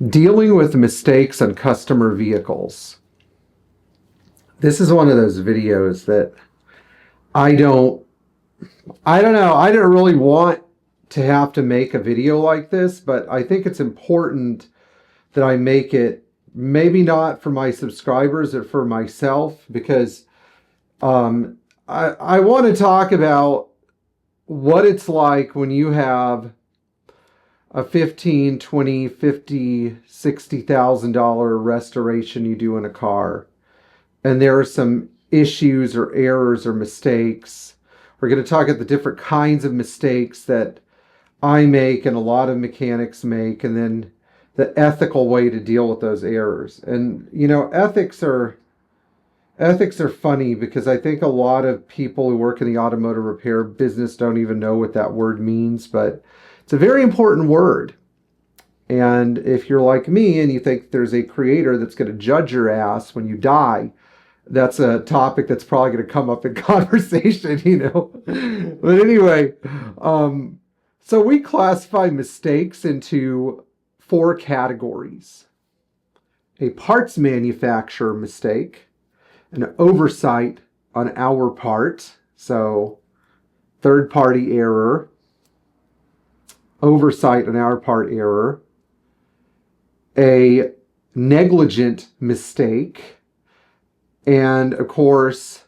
Dealing with mistakes on customer vehicles. This is one of those videos that I don't know. I didn't really want to have to make a video like this, but I think it's important that I make it, maybe not for my subscribers or for myself, because I want to talk about what it's like when you have a $15, $20, $50, $60,000 restoration you do in a car, and there are some issues or errors or mistakes. We're going to talk about the different kinds of mistakes that I make and a lot of mechanics make, and then the ethical way to deal with those errors. And you know, ethics are funny, because I think a lot of people who work in the automotive repair business don't even know what that word means, but it's a very important word. And if you're like me and you think there's a creator that's going to judge your ass when you die, that's a topic that's probably going to come up in conversation, you know. But anyway, so we classify mistakes into 4 categories: a parts manufacturer mistake, an oversight on our part, so third-party error, oversight on our part error, a negligent mistake, and of course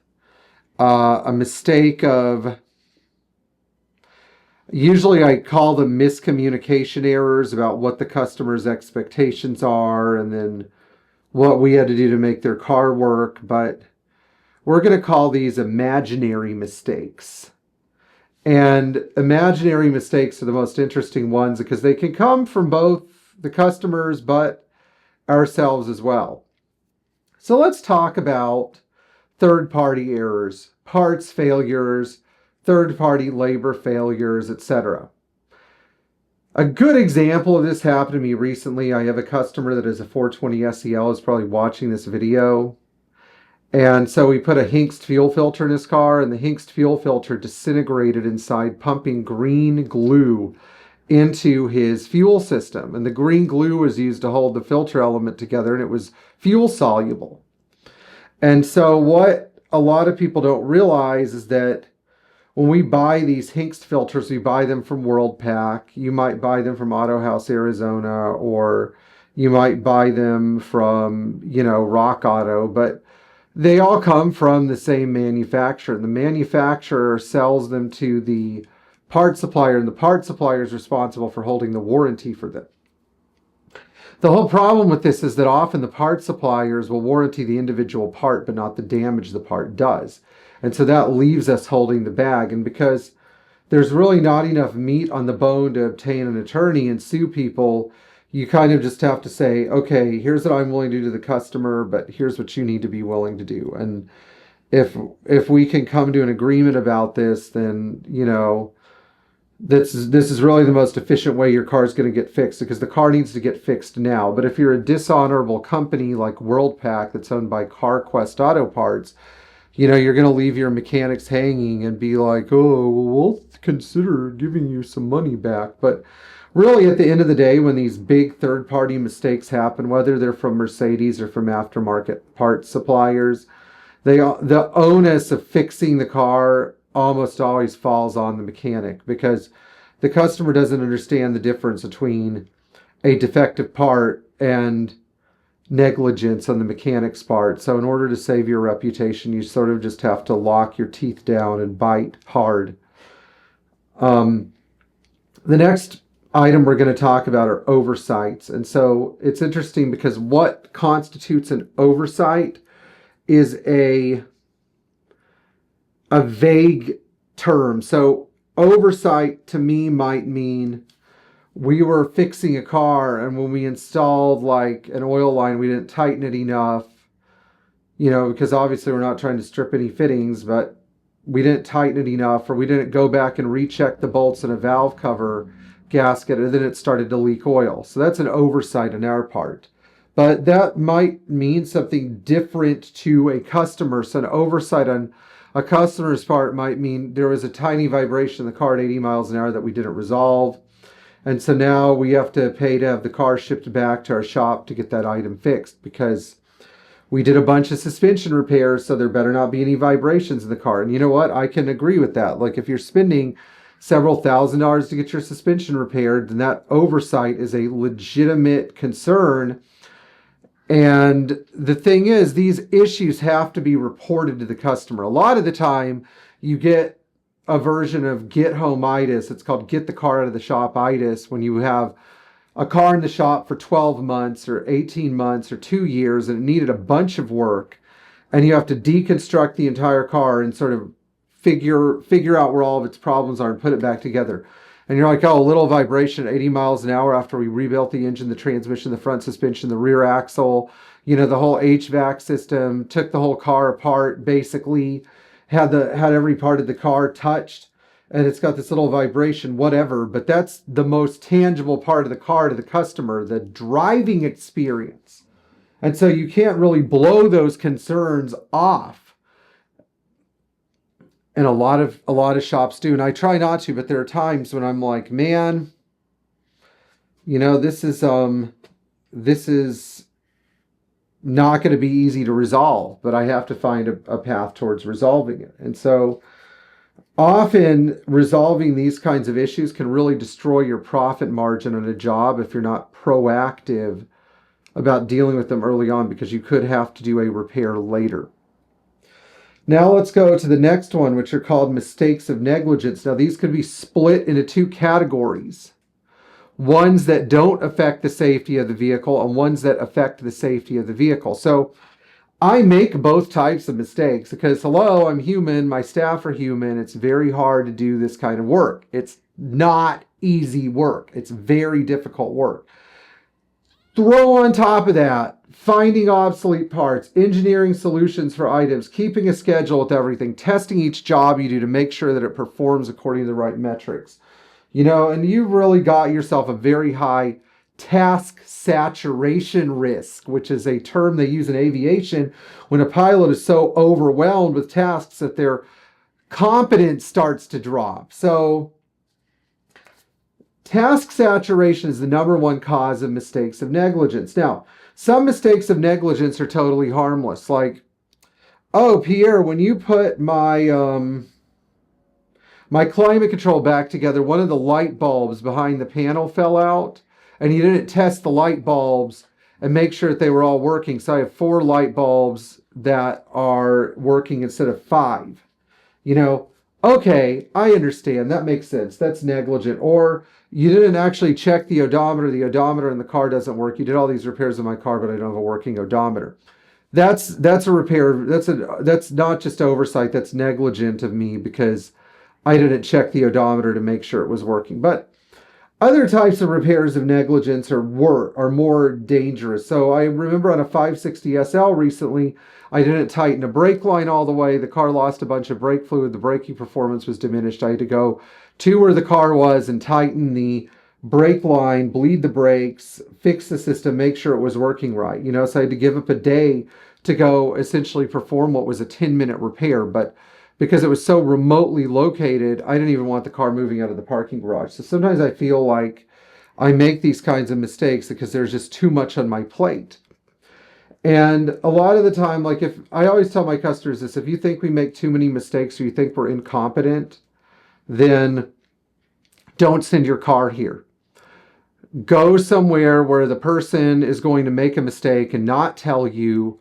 a mistake of, usually I call them miscommunication errors about what the customer's expectations are and then what we had to do to make their car work. But we're going to call these imaginary mistakes. And imaginary mistakes are the most interesting ones because they can come from both the customers but ourselves as well. So let's talk about third-party errors, parts failures, third-party labor failures, etc. A good example of this happened to me recently. I have a customer that is a 420 SEL, is probably watching this video. And so we put a Hinkst fuel filter in his car, and the Hinkst fuel filter disintegrated inside, pumping green glue into his fuel system. And the green glue was used to hold the filter element together, and it was fuel soluble. And so what a lot of people don't realize is that when we buy these Hinkst filters, we buy them from WorldPack. You might buy them from Auto House Arizona, or you might buy them from, you know, Rock Auto, but they all come from the same manufacturer. The manufacturer sells them to the part supplier, and the part supplier is responsible for holding the warranty for them. The whole problem with this is that often the part suppliers will warranty the individual part, but not the damage the part does. And so that leaves us holding the bag. And because there's really not enough meat on the bone to obtain an attorney and sue people, you kind of just have to say, okay, here's what I'm willing to do to the customer, but here's what you need to be willing to do. And if we can come to an agreement about this, then, you know, this is really the most efficient way your car is going to get fixed, because the car needs to get fixed now. But if you're a dishonorable company like WorldPack that's owned by CarQuest Auto Parts, you know, you're going to leave your mechanics hanging and be like, oh, well, we'll consider giving you some money back. But really, at the end of the day, when these big third-party mistakes happen, whether they're from Mercedes or from aftermarket parts suppliers, the onus of fixing the car almost always falls on the mechanic, because the customer doesn't understand the difference between a defective part and negligence on the mechanic's part. So in order to save your reputation, you sort of just have to lock your teeth down and bite hard. The next item we're going to talk about are oversights. And so it's interesting because what constitutes an oversight is a vague term. So oversight to me might mean we were fixing a car, and when we installed like an oil line, we didn't tighten it enough, you know, because obviously we're not trying to strip any fittings, but we didn't tighten it enough, or we didn't go back and recheck the bolts in a valve cover gasket, and then it started to leak oil. So that's an oversight on our part. But that might mean something different to a customer. So an oversight on a customer's part might mean there was a tiny vibration in the car at 80 miles an hour that we didn't resolve. And so now we have to pay to have the car shipped back to our shop to get that item fixed, because we did a bunch of suspension repairs, so there better not be any vibrations in the car. And you know what? I can agree with that. Like, if you're spending several $1,000s to get your suspension repaired, then that oversight is a legitimate concern. And the thing is, these issues have to be reported to the customer. A lot of the time, you get a version of get home-itis. It's called get the car out of the shop-itis, when you have a car in the shop for 12 months or 18 months or 2 years and it needed a bunch of work, and you have to deconstruct the entire car and sort of figure out where all of its problems are and put it back together. And you're like, oh, a little vibration at 80 miles an hour after we rebuilt the engine, the transmission, the front suspension, the rear axle, you know, the whole HVAC system, took the whole car apart, basically had every part of the car touched, and it's got this little vibration, whatever. But that's the most tangible part of the car to the customer, the driving experience. And so you can't really blow those concerns off. And a lot of shops do, and I try not to, but there are times when I'm like, man, you know, this is not going to be easy to resolve, but I have to find a path towards resolving it. And so often resolving these kinds of issues can really destroy your profit margin on a job if you're not proactive about dealing with them early on, because you could have to do a repair later. Now let's go to the next one, which are called mistakes of negligence. Now these could be split into two categories. Ones that don't affect the safety of the vehicle and ones that affect the safety of the vehicle. So I make both types of mistakes because, hello, I'm human, my staff are human. It's very hard to do this kind of work. It's not easy work. It's very difficult work. Throw on top of that, finding obsolete parts, engineering solutions for items, keeping a schedule with everything, testing each job you do to make sure that it performs according to the right metrics. You know, and you've really got yourself a very high task saturation risk, which is a term they use in aviation when a pilot is so overwhelmed with tasks that their competence starts to drop. So task saturation is the number one cause of mistakes of negligence. Now, some mistakes of negligence are totally harmless. Like, oh, Pierre, when you put my climate control back together, one of the light bulbs behind the panel fell out, and you didn't test the light bulbs and make sure that they were all working. So I have 4 light bulbs that are working instead of 5. You know, okay, I understand. That makes sense. That's negligent. Or you didn't actually check the odometer. The odometer in the car doesn't work. You did all these repairs in my car, but I don't have a working odometer. That's a repair. That's not just oversight. That's negligent of me because I didn't check the odometer to make sure it was working. But other types of repairs of negligence are more dangerous. So I remember on a 560 SL recently, I didn't tighten a brake line all the way. The car lost a bunch of brake fluid. The braking performance was diminished. I had to go to where the car was and tighten the brake line, bleed the brakes, fix the system, make sure it was working right. You know, so I had to give up a day to go essentially perform what was a 10-minute repair. But because it was so remotely located, I didn't even want the car moving out of the parking garage. So sometimes I feel like I make these kinds of mistakes because there's just too much on my plate. And a lot of the time, like, if I always tell my customers this, if you think we make too many mistakes or you think we're incompetent, then don't send your car here. Go somewhere where the person is going to make a mistake and not tell you,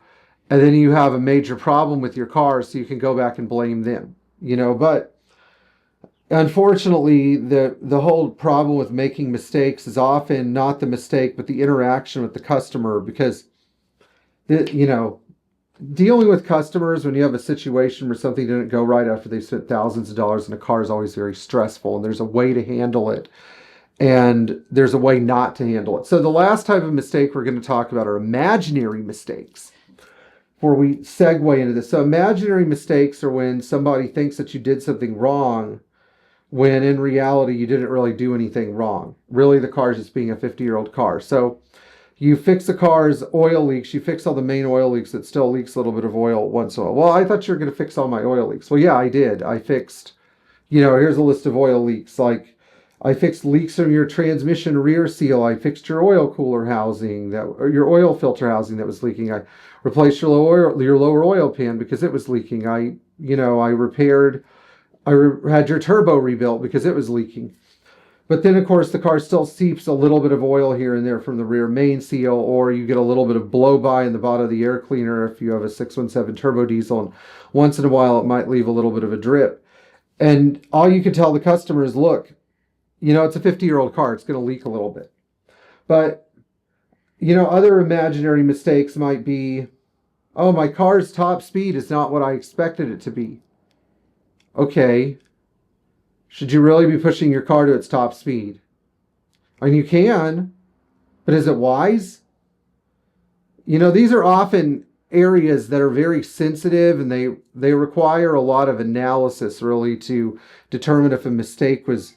and then you have a major problem with your car, so you can go back and blame them, you know. But unfortunately, the whole problem with making mistakes is often not the mistake, but the interaction with the customer. Because, you know, dealing with customers when you have a situation where something didn't go right after they spent thousands of dollars in a car is always very stressful, and there's a way to handle it, and there's a way not to handle it. So the last type of mistake we're going to talk about are imaginary mistakes, before we segue into this. So imaginary mistakes are when somebody thinks that you did something wrong when in reality you didn't really do anything wrong. Really, the car is just being a 50-year-old car. So you fix the car's oil leaks, you fix all the main oil leaks, it still leaks a little bit of oil once in a while. Well, I thought you were going to fix all my oil leaks. Well, yeah, I did. I fixed, you know, here's a list of oil leaks. Like, I fixed leaks from your transmission rear seal. I fixed your oil cooler housing or your oil filter housing that was leaking. I replaced your lower oil pan because it was leaking. I repaired. Had your turbo rebuilt because it was leaking. But then, of course, the car still seeps a little bit of oil here and there from the rear main seal, or you get a little bit of blow-by in the bottom of the air cleaner if you have a 617 turbo diesel, and once in a while it might leave a little bit of a drip. And all you can tell the customer is, look, it's a 50-year-old car. It's going to leak a little bit. But, other imaginary mistakes might be, oh, my car's top speed is not what I expected it to be. Okay. Should you really be pushing your car to its top speed? And you can, but is it wise? These are often areas that are very sensitive, and they require a lot of analysis really to determine if a mistake was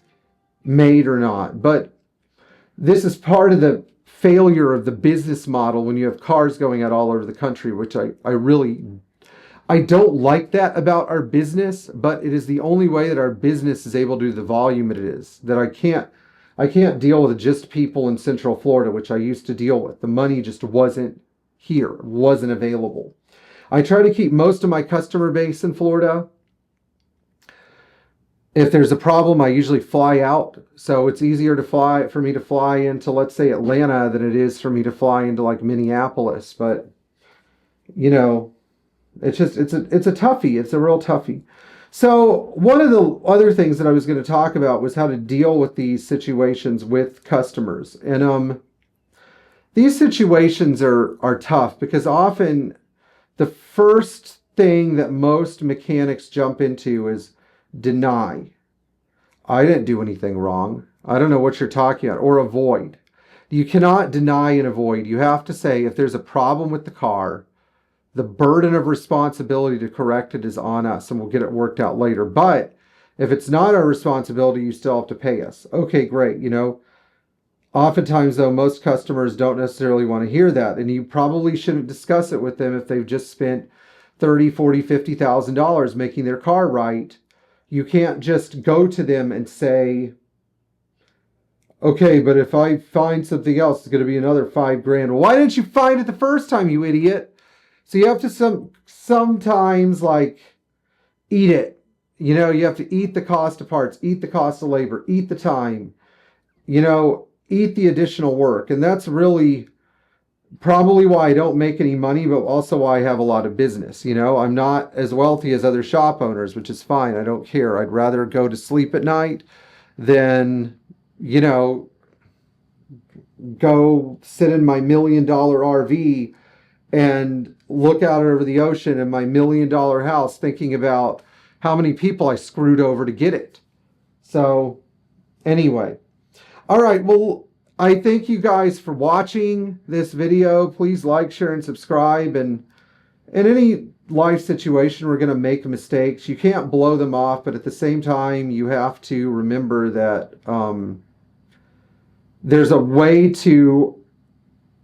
made or not. But this is part of the failure of the business model when you have cars going out all over the country, which I don't like that about our business, but it is the only way that our business is able to do the volume it is. That I can't deal with just people in Central Florida, which I used to deal with. The money just wasn't here, wasn't available. I try to keep most of my customer base in Florida. If there's a problem, I usually fly out. So it's easier for me to fly into, let's say, Atlanta than it is for me to fly into like Minneapolis. But, it's a toughie. It's a real toughie. So one of the other things that I was going to talk about was how to deal with these situations with customers. And these situations are tough because often the first thing that most mechanics jump into is deny. I didn't do anything wrong. I don't know what you're talking about. Or avoid. You cannot deny and avoid. You have to say, if there's a problem with the car, the burden of responsibility to correct it is on us, and we'll get it worked out later. But if it's not our responsibility, you still have to pay us. Okay, great. Oftentimes, though, most customers don't necessarily want to hear that, and you probably shouldn't discuss it with them if they've just spent $30,000, $40,000, $50,000 making their car right. You can't just go to them and say, okay, but if I find something else, it's going to be another $5,000. Well, why didn't you find it the first time, you idiot? So you have to sometimes eat it. You have to eat the cost of parts, eat the cost of labor, eat the time, eat the additional work. And that's really probably why I don't make any money, but also why I have a lot of business. I'm not as wealthy as other shop owners, which is fine. I don't care. I'd rather go to sleep at night than, go sit in my $1 million RV and look out over the ocean in my $1 million house thinking about how many people I screwed over to get it. So anyway. All right. Well, I thank you guys for watching this video. Please like, share, and subscribe. And in any life situation, we're going to make mistakes. You can't blow them off, but at the same time, you have to remember that there's a way to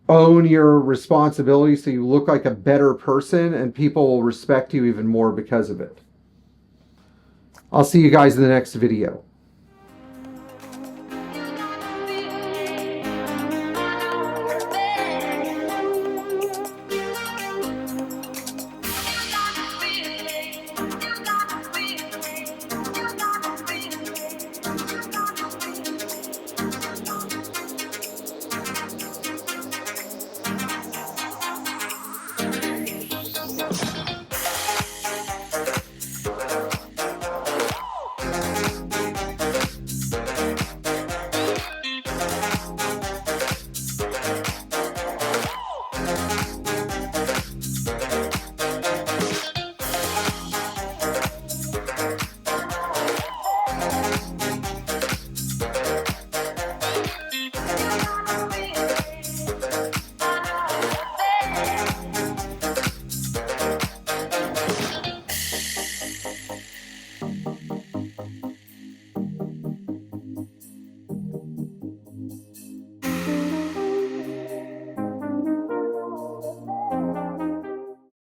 own your responsibility so you look like a better person, and people will respect you even more because of it. I'll see you guys in the next video.